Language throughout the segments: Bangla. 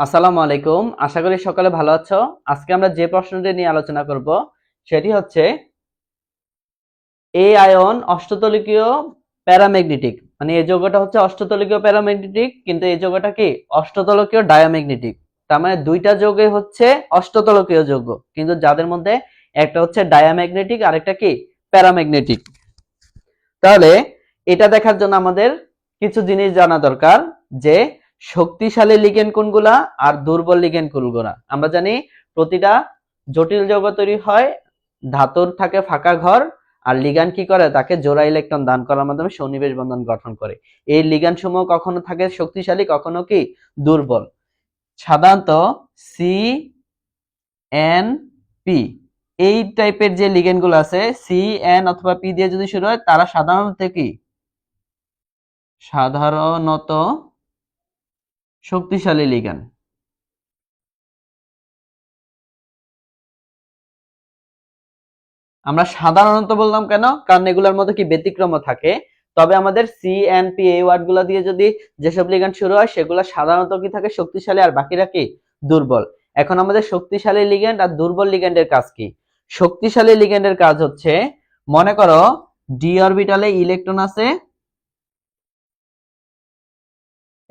আসসালামু আলাইকুম। আশা করি সকলে ভালো আছো। আজকে আমরা যে প্রশ্নটি নিয়ে আলোচনা করব সেটি হচ্ছে এই আয়ন অষ্টতলিকীয় প্যারাম্যাগনেটিক। মানে এই যৌগটা হচ্ছে অষ্টতলিকীয় প্যারাম্যাগনেটিক, কিন্তু এই যৌগটা কি অষ্টতলকীয় ডায়াম্যাগনেটিক। তার মানে দুইটা যৌগে হচ্ছে অষ্টতলকীয় যৌগ, কিন্তু যাদের মধ্যে একটা হচ্ছে ডায়াম্যাগনেটিক আর একটা কি প্যারাম্যাগনেটিক। তাহলে এটা দেখার জন্য আমাদের কিছু জিনিস জানা দরকার, যে শক্তিশালী লিগেন্ড কোনগুলা আর দুর্বল লিগেন্ড কোনগুলা। আমরা জানি প্রতিটা জটিল যৌগ তৈরি হয় ধাতুর থাকে ফাঁকা ঘর, আর লিগ্যান্ড কি করে, তাকে জোড়া ইলেকট্রন দান করার মাধ্যমে সন্নিবেশ বন্ধন গঠন করে। এই লিগ্যান্ড সমূহ কখনো থাকে শক্তিশালী, কখনো কি দুর্বল। সাধারণত সি এন পি এই টাইপের যে লিগ্যান্ড গুলো আছে, সি এন অথবা পি দিয়ে যদি শুরু হয়, তারা সাধারণত শক্তিশালী লিগ্যান্ড। আমরা সাধারণত বললাম কেন, কারণ এগুলোর মধ্যে কি ব্যতিক্রম থাকে। তবে আমাদের সি এন পি এই ওয়ার্ড গুলা দিয়ে যদি যেসব লিগ্যান্ড শুরু হয়, সেগুলো সাধারণত কি থাকে শক্তিশালী, আর বাকিরা কি দুর্বল। এখন আমাদের শক্তিশালী লিগ্যান্ড আর দুর্বল লিগ্যান্ডের কাজ কি? শক্তিশালী লিগ্যান্ডের কাজ হচ্ছে, মনে করো ডি অরবিটালে ইলেকট্রন আছে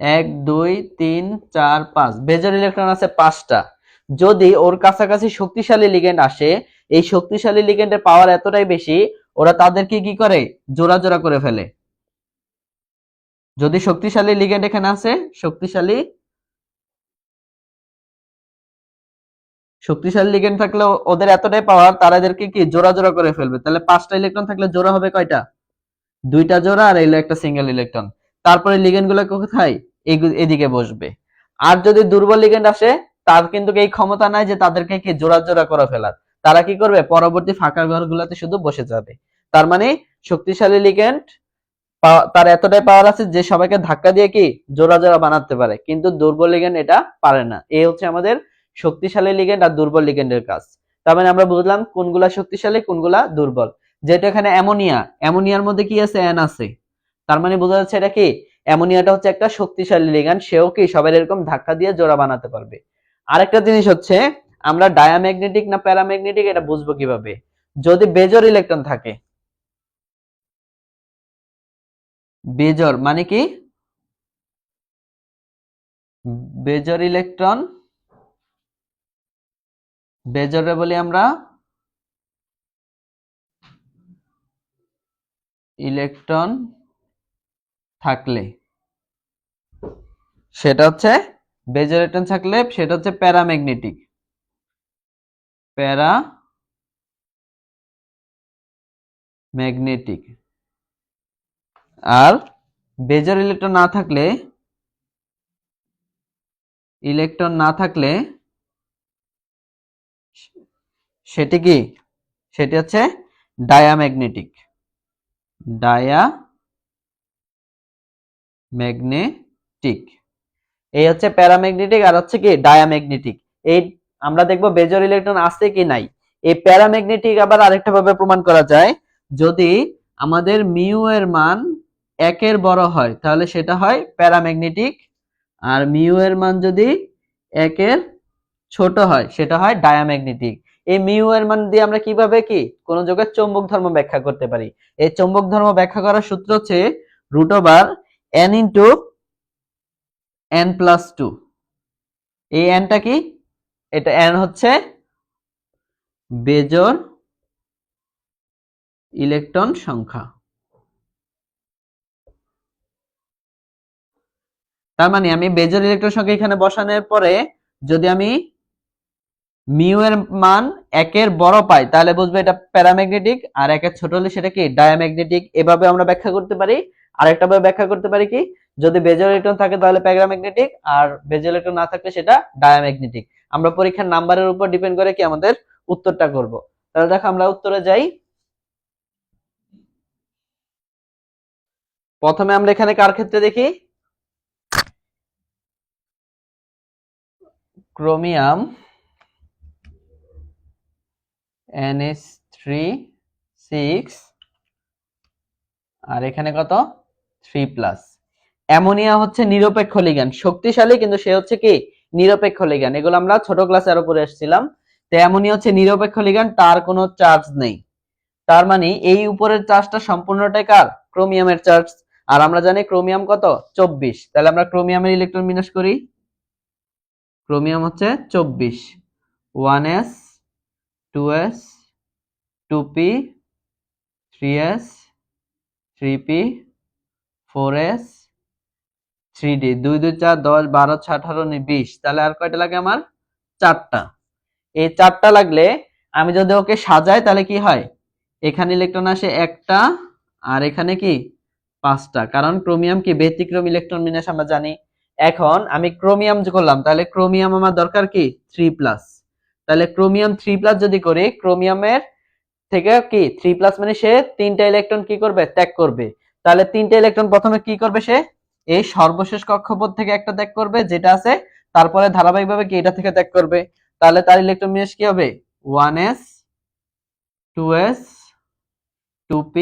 1 2 3 4 5, বেজোর ইলেকট্রন আছে 5টা। যদি ওর কাছাকাছি শক্তিশালী লিগ্যান্ড আসে, এই শক্তিশালী লিগ্যান্ডের পাওয়ার এতটাই বেশি, ওরা তাদেরকে কি করে, জোড়া জোড়া করে ফেলে। যদি শক্তিশালী লিগ্যান্ড এখানে আছে, শক্তিশালী লিগ্যান্ড থাকলে ওদের এতটাই পাওয়ার, তারা এদেরকে কি জোড়া জোড়া করে ফেলবে। তাহলে 5টা ইলেকট্রন থাকলে জোড়া হবে কয়টা? 2টা জোড়া, আর এলো একটা সিঙ্গেল ইলেকট্রন। তারপরে লিগ্যান্ড গুলো কোথায়, এদিকে বসবে। আর যদি দুর্বল লিগ্যান্ড আসে, তার কিন্তু এই ক্ষমতা নাই যে তাদেরকে কি জোড়া জোড়া করে ফেলার। তারা কি করবে, পরবর্তী ফাঁকা ঘরগুলোতে শুধু বসে যাবে। তার মানে শক্তিশালী লিগ্যান্ড তার এতটাই পাওয়ার আছে যে সবাইকে ধাক্কা দিয়ে কি জোড়া জোড়া বানাতে পারে, কিন্তু দুর্বল লিগ্যান্ড এটা পারে না। এই হচ্ছে আমাদের শক্তিশালী লিগ্যান্ড আর দুর্বল লিগ্যান্ডের কাজ। তার মানে আমরা বুঝলাম কোনগুলা শক্তিশালী কোনগুলা দুর্বল। যেটা এখানে অ্যামোনিয়া, অ্যামোনিয়ার মধ্যে কি আছে, এন আছে। তার মানে বোঝা যাচ্ছে এটা কি, অ্যামোনিয়াটা হচ্ছে একটা শক্তিশালী লিগ্যান্ড, সেও কি সবাই এরকম ধাক্কা দিয়ে জোড়া বানাতে পারবে। আরেকটা জিনিস হচ্ছে, আমরা ডায়াম্যাগনেটিক না প্যারাম্যাগনেটিক এটা বুঝবো কিভাবে? যদি বেজোর ইলেকট্রন থাকে। বেজোর মানে কি? বেজোর ইলেকট্রন, বেজোরে বলি আমরা ইলেকট্রন থাকলে, সেটা হচ্ছে বেজোর ইলেকট্রন থাকলে সেটা হচ্ছে প্যারাম্যাগনেটিক। প্যারাম্যাগনেটিক। আর বেজোর ইলেকট্রন না থাকলে সেটি কি, সেটি হচ্ছে ডায়াম্যাগনেটিক। ডায়াম্যাগনেটিক এই হচ্ছে প্যারাম্যাগনেটিক, আর হচ্ছে কি ডায়াম্যাগনেটিক। এই আমরা দেখবো বেজোর ইলেকট্রন আছে কি নাই। এই প্যারাম্যাগনেটিক আবার আরেকটা ভাবে প্রমাণ করা যায়, যদি আমাদের মিউ এর মান 1 এর বড় হয়, তাহলে সেটা হয় প্যারাম্যাগনেটিক। আর মিউ এর মান যদি 1 এর ছোট হয়, সেটা হয় ডায়াম্যাগনেটিক। এই মিউ এর মান দিয়ে আমরা কিভাবে কি কোন যৌগের চৌম্বক ধর্ম ব্যাখ্যা করতে পারি? এই চৌম্বক ধর্ম ব্যাখ্যা করার সূত্র হচ্ছে √n ইনটু n+2। এই nটা কি, এটা n হচ্ছে বেজোর ইলেকট্রন সংখ্যা। তার মানে আমি বেজোর ইলেকট্রন সংখ্যা এখানে বসানোর পরে যদি আমি মিউ এর মান 1 এর বড় পাই, তাহলে বুঝবো এটা প্যারাম্যাগনেটিক, আর 1 এর ছোট হলে সেটা কি ডায়াম্যাগনেটিক। এভাবে আমরা ব্যাখ্যা করতে পারি। আরেকটা ভাবে ব্যাখ্যা করতে পারি কি, যদি বেজোর ইলেকট্রন থাকে তাহলে প্যারাম্যাগনেটিক, আর বেজোর ইলেকট্রন না থাকলে সেটা ডায়াম্যাগনেটিক। আমরা পরীক্ষার নাম্বারের উপর ডিপেন্ড করে কি আমাদের উত্তরটা করব। তাহলে দেখো আমরা উত্তরে যাই। প্রথমে আমরা এখানে কার ক্ষেত্রে দেখি, ক্রোমিয়াম NH3 6, আর এখানে কত 3+। অ্যামোনিয়া হচ্ছে নিরপেক্ষ লিগ্যান্ড, শক্তিশালী কিন্তু সে হচ্ছে কি নিরপেক্ষ লিগ্যান্ড, এগুলো আমরা ছোট ক্লাসে আরো পড়ে আসছিলাম। তো অ্যামোনিয়া হচ্ছে নিরপেক্ষ লিগ্যান্ড, তার কোনো চার্জ নেই। তার মানে এই উপরের চার্জটা সম্পূর্ণটাই কার? ক্রোমিয়ামের চার্জ। আর আমরা জানি ক্রোমিয়াম কত? 24। তাহলে আমরা ক্রোমিয়ামের ইলেকট্রন বিন্যাস করি। ক্রোমিয়াম হচ্ছে 24, 1s 2s 2p 3s 3p 4s 3d, 2 2 4 10 12 6 18 19 20। তাহলে আর কয়টা লাগে আমার? 4টা। এই 4টা লাগলে আমি যদি ওকে সাজাই তাহলে কি হয়? এখানে ইলেকট্রন আসে একটা, আর এখানে কি 5টা, কারণ ক্রোমিয়াম কি ব্যতিক্রম ইলেকট্রন বিন্যাস আমরা জানি। এখন আমি ক্রোমিয়াম করলাম, তাহলে ক্রোমিয়াম আমার দরকার কি 3+। তাহলে ক্রোমিয়াম 3+ যদি করি, ক্রোমিয়ামের থেকে কি 3+ মানে সে 3টা ইলেকট্রন কি করবে? ত্যাগ করবে। তাহলে 3টা ইলেকট্রন প্রথমে কি করবে? সে এই সর্বশেষ কক্ষপথ থেকে একটা ত্যাগ করবে যেটা আছে, তারপরে ধারাবাহিকভাবে কি এটা থেকে ত্যাগ করবে। তাহলে তার ইলেকট্রন বিন্যাস কি হবে? 1s 2s 2p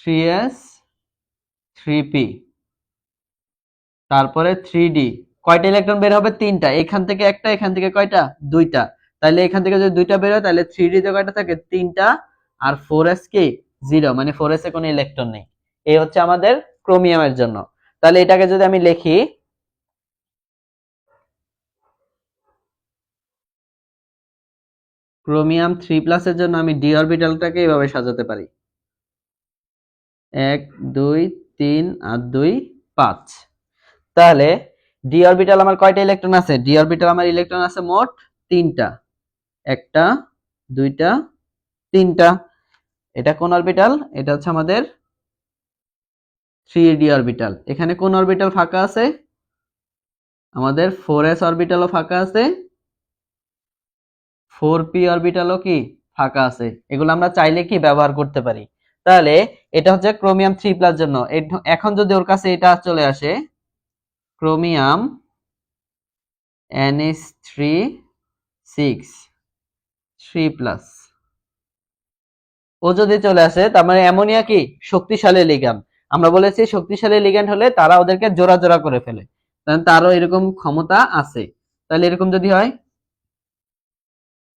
3s 3p, তারপরে 3d। কয়টা ইলেকট্রন বের হবে? 3টা। এখান থেকে একটা, এখান থেকে কয়টা? 2টা। তাহলে এখান থেকে যদি 2টা বের হয় তাহলে 3d তে কয়টা থাকে? 3টা। আর 4s কি 0, মানে 4s এ কোনো ইলেকট্রন নেই। এই হচ্ছে আমাদের ক্রোমিয়ামের জন্য। তাহলে এটাকে যদি আমি লিখি, ক্রোমিয়াম 3+ এর জন্য আমি ডি অরবিটালটাকে এইভাবে সাজাতে পারি, 1 2 3 আর 2 5। তাহলে ডি অরবিটাল আমার কয়টা ইলেকট্রন আছে? ডি অরবিটাল আমার ইলেকট্রন আছে মোট 3টা, একটা, দুইটা, 3টা। এটা কোন অরবিটাল? এটা হচ্ছে আমাদের 3d অরবিটাল। এখানে কোন অরবিটাল ফাঁকা আছে? আমাদের 4s অরবিটালও ফাঁকা আছে, 4p অরবিটালও কি ফাঁকা আছে। এগুলো আমরা চাইলে কি ব্যবহার করতে পারি। তাহলে এটা হচ্ছে ক্রোমিয়াম 3+ জন্য। এখন যদি ওর কাছে এটা চলে আসে, ক্রোমিয়াম NH3 6 3+, ও যদি চলে আসে, তার মানে অ্যামোনিয়া কি শক্তিশালী লিগ্যান্ড। আমরা বলেছি শক্তিশালী লিগ্যান্ড হলে তারা ওদেরকে জোড়া জোড়া করে ফেলে, তারও এরকম ক্ষমতা আছে। তাহলে এরকম যদি হয়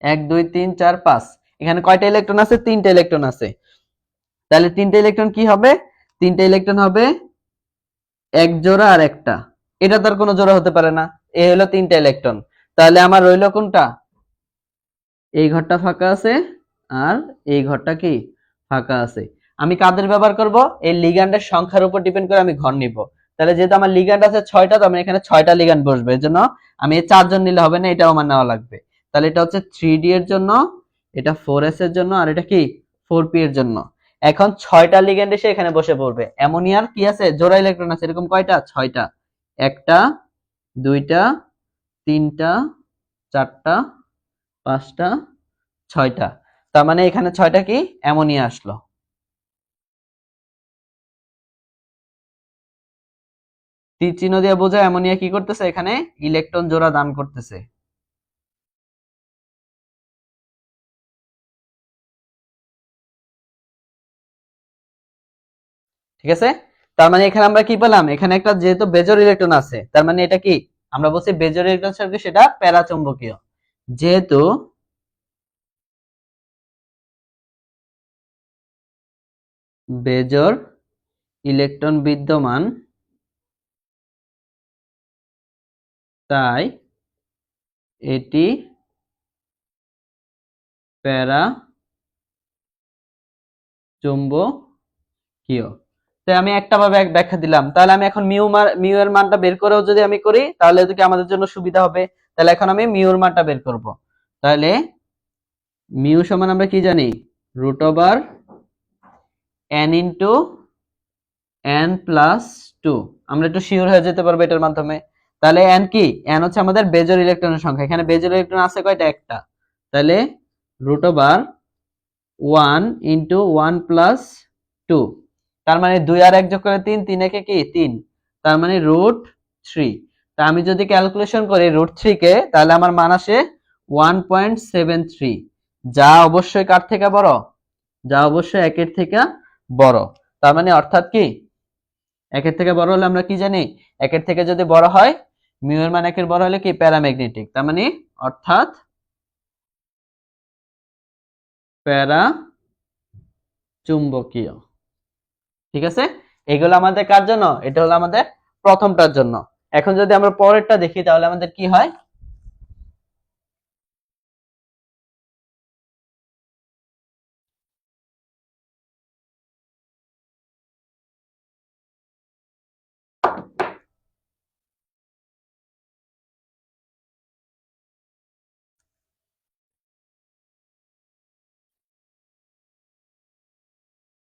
1 2 3 4 5, এখানে কয়টা ইলেকট্রন আছে? 3টা ইলেকট্রন আছে। তাহলে 3টা ইলেকট্রন কি হবে? 3টা ইলেকট্রন হবে এক জোড়া আর একটা। এটা তার কোনো জোড়া হতে পারে না। এ হলো 3টা ইলেকট্রন। তাহলে আমার রইলো কোনটা? এই ঘরটা ফাঁকা আছে, আর এই ঘরটা কি ফাঁকা আছে। আমি কাদের ব্যবহার করব? এই লিগ্যান্ডের সংখ্যার উপর ডিপেন্ড করে আমি ঘর নিব। তাহলে যেহেতু আমার লিগ্যান্ড আছে 6টা, তো আমি এখানে 6টা লিগ্যান্ড বসবে। এজন্য আমি এই 4 জন নিলে হবে না, এটাও আমার নেওয়া লাগবে। তাহলে এটা হচ্ছে 3d এর জন্য, এটা 4s এর জন্য, আর এটা কি 4p এর জন্য। এখন 6টা লিগ্যান্ড এসে এখানে বসে পড়বে। অ্যামোনিয়ার কি আছে? জোড়া ইলেকট্রন আছে। এরকম কয়টা? 6টা। একটা, দুইটা, তিনটা, চারটা, 5টা, 6টা। তার মানে এখানে 6টা কি অ্যামোনিয়া আসলো। তীর চিহ্ন দিয়ে বোঝায় অ্যামোনিয়া কি করতেছে? এখানে ইলেকট্রন জোড়া দান করতেছে। ঠিক আছে? তার মানে এখানে আমরা কি পেলাম? এখানে একটা যেহেতু বেজোড় ইলেকট্রন আছে, তার মানে এটা কি আমরা বলছি বেজোড় ইলেকট্রন সাথে সেটা প্যারাচুম্বকীয়। যেহেতু বেজোড় ইলেকট্রন বিদ্যমান, তাই এটি প্যারা চুম্বকীয়। তাই আমি একটা ভাবে এক ব্যাখ্যা দিলাম। তাহলে আমি এখন মিউ এর মানটা বের করেও যদি আমি করি, তাহলে কি আমাদের জন্য সুবিধা হবে। তাহলে এখন আমি মিউ এর মানটা বের করব। তাহলে মিউ সমান আমরা কি জানি? √n into n+2। আমরা একটু শিওর হয়ে যেতে পারবো এটার মাধ্যমে। তাহলে n কি? n হচ্ছে আমাদের বেজোড় ইলেকট্রনের সংখ্যা। এখানে বেজোড় ইলেকট্রন আছে কয়টা? একটা। তাহলে √1 ইনটু 1+2। তার মানে 2 আর 1 যোগ করে 3, 3 একে কি 3। তার মানে √3। তা আমি যদি ক্যালকুলেশন করি √3 কে, তাহলে আমার মান আসে 1.73, যা অবশ্যই কার থেকে বড়? যা অবশ্যই 1 এর থেকে বড়। তার মানে অর্থাৎ কি 1 এর থেকে বড় হলে আমরা কি জানি? 1 এর থেকে যদি বড় হয় মিউ এর মান 1 এর বড় হলে কি প্যারাম্যাগনেটিক, তার মানে অর্থাৎ প্যারা চুম্বকীয়। ঠিক আছে, এগুলো আমাদের কার জন্য? এটা হলো আমাদের প্রথমটার জন্য। এখন যদি আমরা পরেরটা দেখি তাহলে আমাদের কি হয়?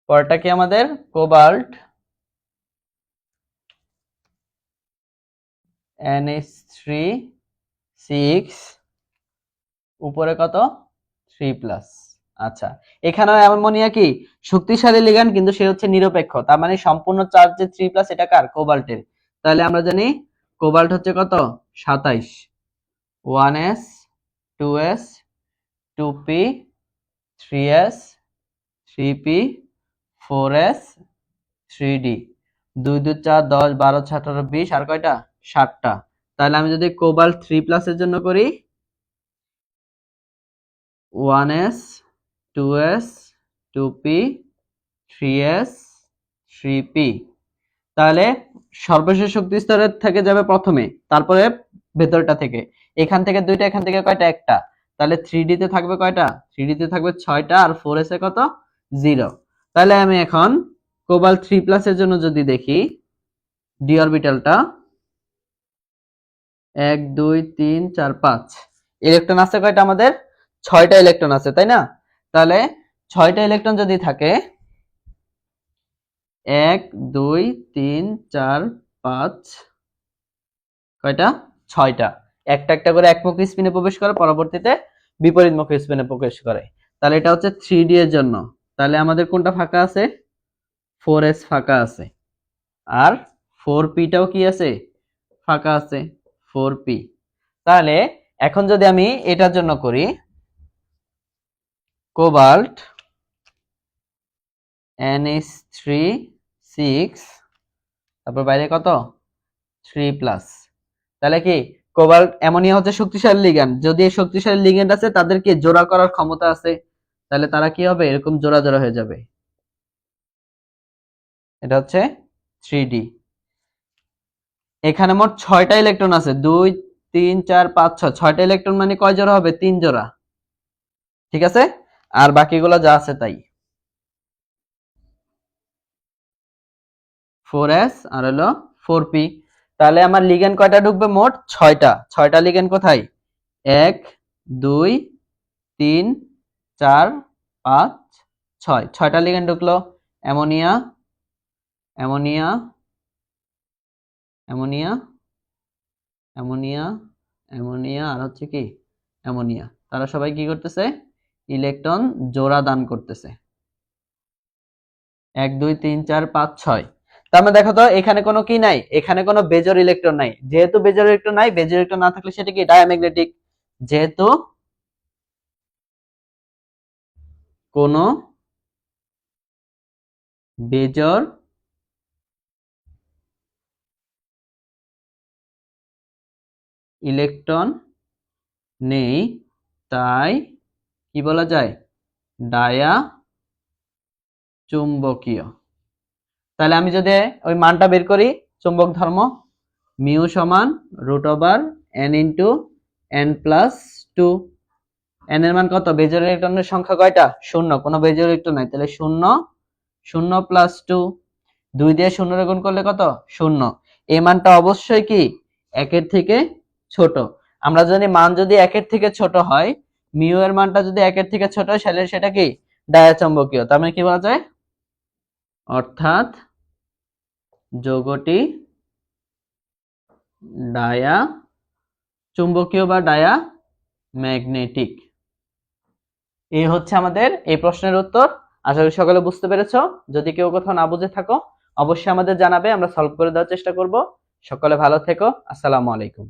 পরেরটা কি আমাদের? কোবাল্ট NH3 6, উপরে কত? 3+। আচ্ছা, এখানেও অ্যামোনিয়া কি শক্তিশালী লিগ্যান্ড, কিন্তু সে হচ্ছে নিরপেক্ষ, তার মানে সম্পূর্ণ চার্জ যে 3+, এটা কার? কোবাল্টের। তাহলে আমরা জানি কোবাল্ট হচ্ছে কত? 27। 1s 2s 2p 3s 3p 4s 3d, 2 2 4 10 12 18 20, আর কয়টা? 7টা। তাহলে আমি যদি কোবাল্ট 3+ এর জন্য করি 1s 2s 2p 3s 3p, তাহলে সর্বশেষ শক্তি স্তরের থেকে যাবে প্রথমে, তারপরে ভেতরটা থেকে, এখান থেকে দুইটা, এখান থেকে কয়টা? একটা। তাহলে 3d তে থাকবে কয়টা? 3d তে থাকবে 6টা, আর 4s এ কত? 0। তাহলে আমি এখন কোবাল্ট 3+ এর জন্য যদি দেখি ডি অরবিটালটা 1 2 3 4 5 ইলেকট্রন আছে কয়টা আমাদের? 6টা ইলেকট্রন আছে, তাই না? তাহলে 6টা ইলেকট্রন যদি থাকে 1 2 3 4 5, কয়টা? 6টা। একটা একটা করে একমুখী স্পিনে প্রবেশ করে, পরবর্তীতে বিপরীতমুখী স্পিনে প্রবেশ করে। তাহলে এটা হচ্ছে 3d এর জন্য। তাহলে আমাদের কোনটা ফাঁকা আছে? 4s ফাঁকা আছে। আর 4p টাও কি আছে? ফাঁকা আছে, 4p। তাহলে এখন যদি আমি এটার জন্য করি কোবাল্ট NH3 6, তারপর বাইরে কত? 3+। তাহলে কি কোবাল্ট অ্যামোনিয়া হচ্ছে শক্তিশালী লিগ্যান্ড, যদি এই শক্তিশালী লিগ্যান্ড আছে তাদেরকে জোড়া করার ক্ষমতা আছে, তাহলে তারা কি হবে? এরকম জোড়া জোড়া হয়ে যাবে। এটা হচ্ছে 3d। এখানে মোট 6টা ইলেকট্রন আছে, 2 3 4 5 6, 6টা ইলেকট্রন মানে কয় জোড়া হবে? 3 জোড়া। ঠিক আছে, আর বাকিগুলো যা আছে তাই। 4s আর হলো 4p। তাহলে আমার লিগ্যান্ড কয়টা ঢুকবে? মোট 6টা। 6টা লিগ্যান্ড কোথায়? 1 2 3 4 5 6, 6টা লিগ্যান্ড ঢুকলো। Ammonia ammonia ammonia ammonia ammonia আর হচ্ছে কি অ্যামোনিয়া, তারা সবাই কি করতেছে? ইলেকট্রন জোড়া দান করতেছে। 1 2 3 4 5 6। তার মানে দেখো তো এখানে কোনো কি নাই? এখানে কোনো বেজোর ইলেকট্রন নাই। যেহেতু বেজোর ইলেকট্রন নাই, বেজোর ইলেকট্রন না থাকলে সেটা কি ডায়াম্যাগনেটিক। যেহেতু কোনো বেজোর ইলেকট্রন নেই, তাই কি বলা যায়? ডায়া চুম্বকীয়। তাহলে আমি যদি ওই মানটা বের করি, চুম্বক ধর্ম মিউ সমান √n ইন্টু n+2। n এর মান কত? বেজোর ইলেকট্রনের সংখ্যা কয়টা? 0, কোনো বেজোর ইলেকট্রন নাই, তাহলে 0 0 + 2, 2 দিয়ে 0 গুণ করলে কত? 0। এই মানটা অবশ্যই কি 1 এর থেকে ছোট। আমরা জানি মান যদি 1 এর থেকে ছোট হয়, মিউ এর মানটা যদি 1 এর থেকে ছোট হয়, তাহলে সেটা কি ডায়াচুম্বকীয়। তার মানে কি বলা যায়? অর্থাৎ যৌগটি ডায়া চুম্বকীয় বা ডায়া ম্যাগনেটিক। এই হচ্ছে আমাদের এই প্রশ্নের উত্তর। আশা করি সকলে বুঝতে পেরেছো। যদি কেউ কোথাও না বুঝে থাকো অবশ্যই আমাদের জানাবে, আমরা সলভ করে দেওয়ার চেষ্টা করব। সকলে ভালো থেকো। আসসালামু আলাইকুম।